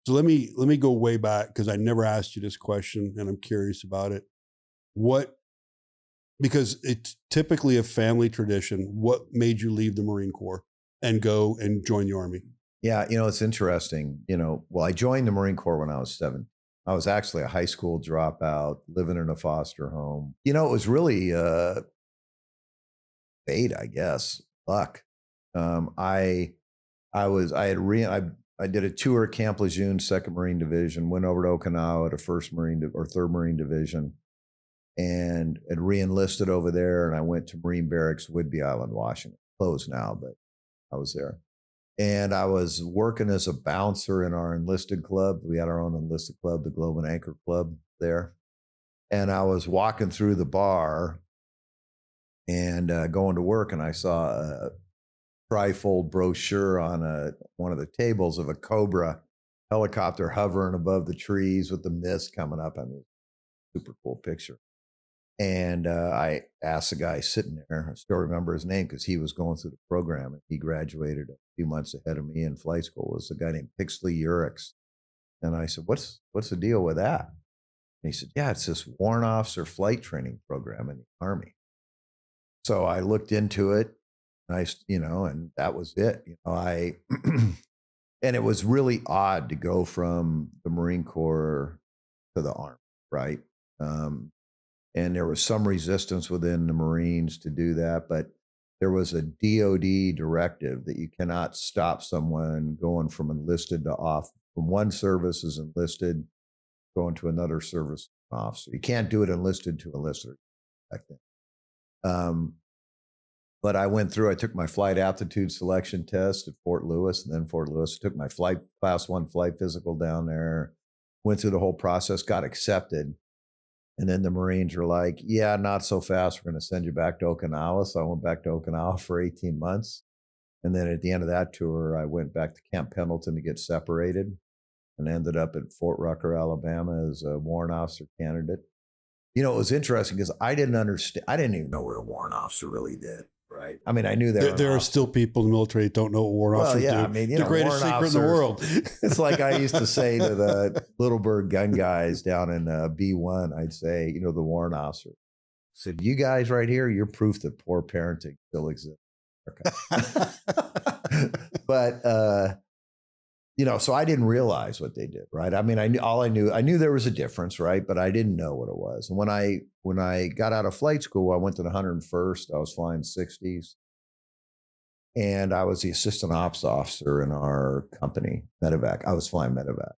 So let me go way back because I never asked you this question and I'm curious about it. Because it's typically a family tradition. What made you leave the Marine Corps and go and join the Army? Yeah, it's interesting. Well, I joined the Marine Corps when I was 7. I was actually a high school dropout, living in a foster home. It was really fate, I guess, luck. I did a tour at Camp Lejeune, 2nd Marine Division, went over to Okinawa to 1st Marine or 3rd Marine Division, and had re-enlisted over there. And I went to Marine Barracks, Whidbey Island, Washington. Closed now, but I was there. And I was working as a bouncer in our enlisted club. We had our own enlisted club, the Globe and Anchor Club there. And I was walking through the bar and going to work, and I saw a trifold brochure on one of the tables of a Cobra helicopter hovering above the trees with the mist coming up. I mean, super cool picture. And I asked the guy sitting there, I still remember his name because he was going through the program, and he graduated a few months ahead of me in flight school. It was a guy named Pixley Urix. And I said, what's the deal with that? And he said, yeah, it's this warrant officer flight training program in the Army. So I looked into it, and that was it. And it was really odd to go from the Marine Corps to the Army, right? And there was some resistance within the Marines to do that, but there was a DOD directive that you cannot stop someone going from enlisted to off, from one service as enlisted, going to another service officer. You can't do it enlisted to enlisted back then. But I took my flight aptitude selection test at Fort Lewis, and then Fort Lewis, took my class 1 flight physical down there, went through the whole process, got accepted. And then the Marines were like, yeah, not so fast. We're going to send you back to Okinawa. So I went back to Okinawa for 18 months. And then at the end of that tour, I went back to Camp Pendleton to get separated and ended up at Fort Rucker, Alabama as a warrant officer candidate. It was interesting because I didn't understand. I didn't even know what a warrant officer really did. Right. I mean, I knew there are still people in the military that don't know what warrant officers do. I mean, the greatest secret in the world. It's like I used to say to the Little Bird gun guys down in B1, I'd say, the warrant officer said, you guys right here, you're proof that poor parenting still exists. But, so I didn't realize what they did, right? I mean, I knew there was a difference, right? But I didn't know what it was. And when I got out of flight school, I went to the 101st. I was flying 60s. And I was the assistant ops officer in our company, Medevac. I was flying Medevac.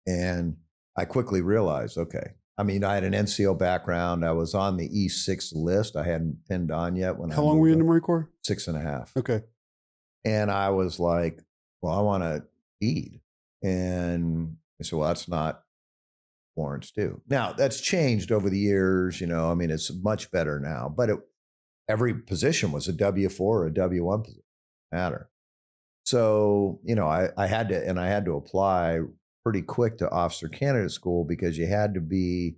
And I quickly realized, okay, I mean, I had an NCO background. I was on the E6 list. I hadn't pinned on yet. How long were you in the Marine Corps? 6.5. Okay. And I was like, well, I want to eat. And I said, well, that's not warrants do. Now, that's changed over the years. I mean, it's much better now. But every position was a W4 or a W1 position. Matter. So, I had to apply pretty quick to officer candidate school because you had to be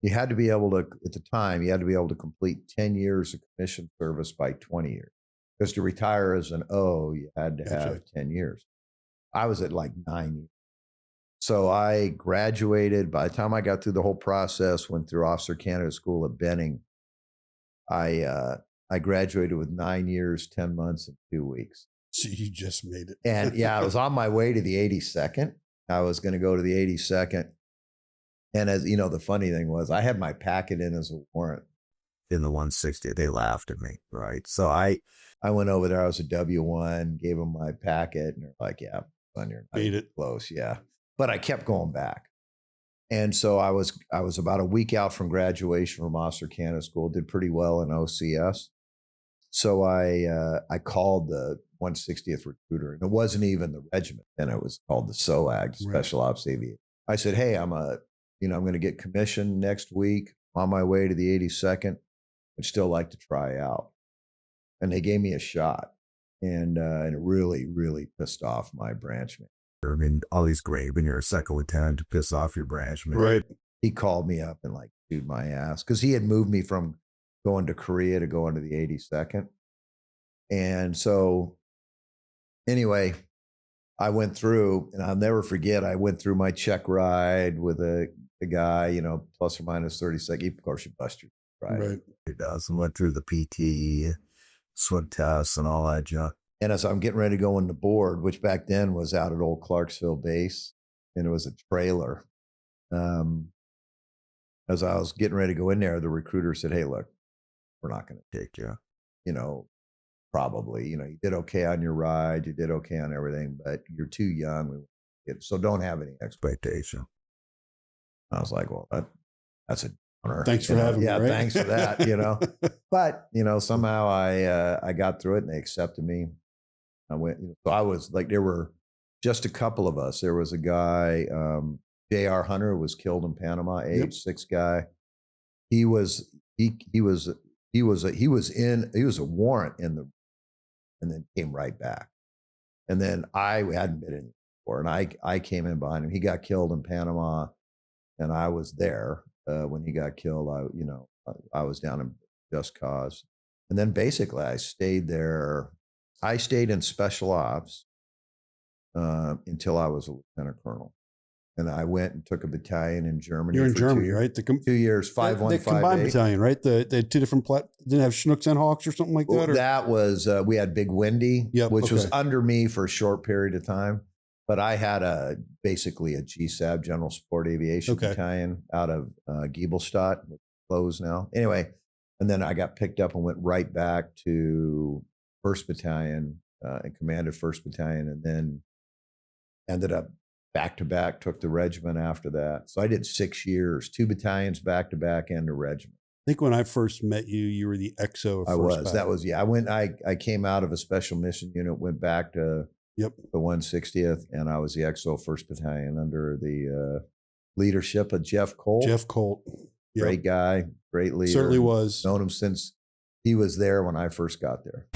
able to, at the time, you had to be able to complete 10 years of commissioned service by 20 years. Because to retire as an O, you had to have 10 years. I was at like 9 years. So I graduated. By the time I got through the whole process, went through officer candidate school at Benning, I graduated with 9 years, 10 months, and 2 weeks. So you just made it. And yeah, I was on my way to the 82nd. I was going to go to the 82nd. And as you know, the funny thing was I had my packet in as a warrant in the 160. They laughed at me, right? So I went over there. I was a W1, gave them my packet, and they're like, yeah, son, you're not made it close. Yeah. But I kept going back. And so I was about a week out from graduation from officer candidate school, did pretty well in OCS. So I called the 160th recruiter, and it wasn't even the regiment. Then it was called the SOAG, Special Ops Aviation. I said, hey, I'm going to get commissioned next week, on my way to the 82nd. I'd still like to try out. And they gave me a shot, and it really, really pissed off my branch manager. I mean, all these great when you're a second lieutenant to piss off your branch manager. Right. He called me up and like chewed my ass because he had moved me from going to Korea to going to the 82nd. And so anyway, I went through, and I'll never forget, I went through my check ride with a guy, you know, plus or minus 30 seconds. Of course, you bust your ride. Right. It does. And went through the PT, swim tests, and all that junk. And as I'm getting ready to go on the board, which back then was out at old Clarksville base, and it was a trailer. As I was getting ready to go in there, the recruiter said, "Hey, look, we're not going to take you. You know, probably, you know, you did okay on your ride, you did okay on everything, but you're too young. So don't have any expectation." I was like, well, that's a honor. Thanks for having me. Yeah, right? thanks for that, you know. But, you know, somehow I got through it, and they accepted me. I went, so I was like, there were just a couple of us. There was a guy, J.R. Hunter, was killed in Panama, age 6 guy. He was a warrant in the, and then came right back. And then I hadn't been in before, and I came in behind him. He got killed in Panama, and I was there when he got killed. I was down in Just Cause, and then basically I stayed there. I stayed in special ops until I was a lieutenant colonel. And I went and took a battalion in Germany. You're in for Germany, 2 years, right? 2 years, 5158. The combined battalion, right? They had 2 different didn't have Chinooks and Hawks or something like that? Or? That was, we had Big Windy, which was under me for a short period of time. But I had basically a GSAB, General Support Aviation Battalion, out of Giebelstadt, which is closed now. Anyway, and then I got picked up and went right back to 1st Battalion and commanded 1st Battalion, and then ended up back-to-back, took the regiment after that. So I did 6 years, 2 battalions back-to-back and a regiment. I think when I first met you, you were the XO of I First was. Bat. That was, yeah. I came out of a special mission unit, went back to the 160th, and I was the XO 1st Battalion under the leadership of Jeff Colt. Jeff Colt. Great guy, great leader. Certainly was. Known him since he was there when I first got there.